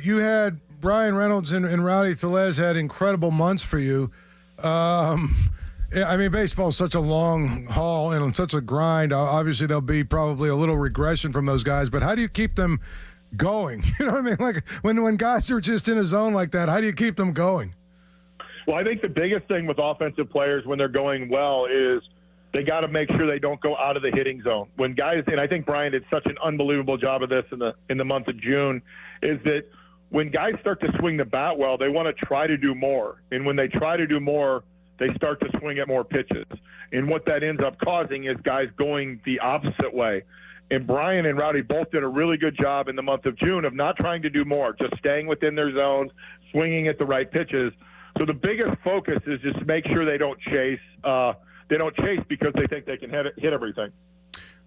You had Brian Reynolds and Rowdy Tellez had incredible months for you. Yeah, I mean, baseball is such a long haul and such a grind. Obviously, there'll be probably a little regression from those guys, but how do you keep them going? You know what I mean? Like when guys are just in a zone like that, how do you keep them going? Well, I think the biggest thing with offensive players when they're going well is they got to make sure they don't go out of the hitting zone. When guys, and I think Brian did such an unbelievable job of this in the month of June, is that when guys start to swing the bat well, they want to try to do more. And when they try to do more, they start to swing at more pitches. And what that ends up causing is guys going the opposite way. And Brian and Rowdy both did a really good job in the month of June of not trying to do more, just staying within their zones, swinging at the right pitches. So the biggest focus is just make sure they don't chase. They don't chase because they think they can hit everything.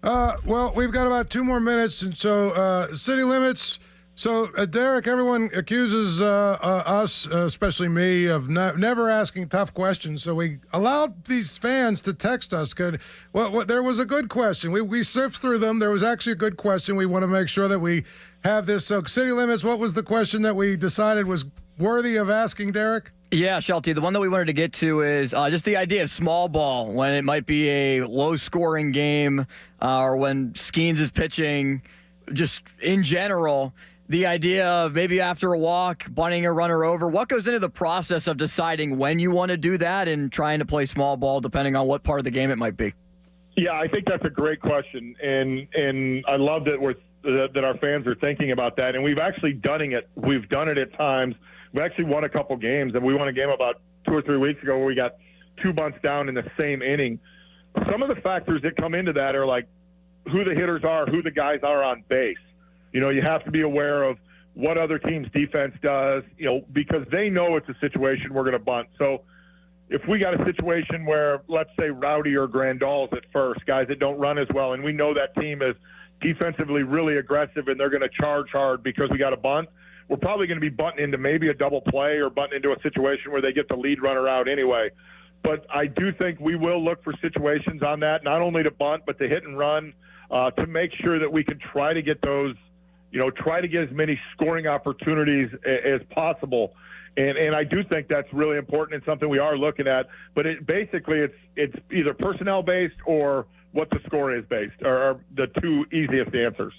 Well, we've got about 2 more minutes, and so city limits. So, Derek, everyone accuses us, especially me, of never asking tough questions. So we allowed these fans to text us. There was a good question. We sifted through them. There was actually a good question. We want to make sure that we have this. So, city limits, what was the question that we decided was worthy of asking, Derek? Yeah, Shelty, the one that we wanted to get to is just the idea of small ball when it might be a low-scoring game or when Skeens is pitching, just in general. The idea of maybe after a walk, bunting a runner over. What goes into the process of deciding when you want to do that and trying to play small ball depending on what part of the game it might be? Yeah, I think that's a great question, and I love that our fans are thinking about that. And we've actually done it. We've done it at times. We actually won a couple games, and we won a game about 2 or 3 weeks ago where we got 2 bunts down in the same inning. Some of the factors that come into that are like who the hitters are, who the guys are on base. You know, you have to be aware of what other team's defense does, you know, because they know it's a situation we're going to bunt. So if we got a situation where, let's say, Rowdy or Grandal's at first, guys that don't run as well, and we know that team is defensively really aggressive and they're going to charge hard because we got a bunt, we're probably going to be bunting into maybe a double play or bunting into a situation where they get the lead runner out anyway. But I do think we will look for situations on that, not only to bunt, but to hit and run, to make sure that we can try to get those, you know, try to get as many scoring opportunities as possible. And I do think that's really important and something we are looking at. But it's either personnel-based or what the score is based are the 2 easiest answers.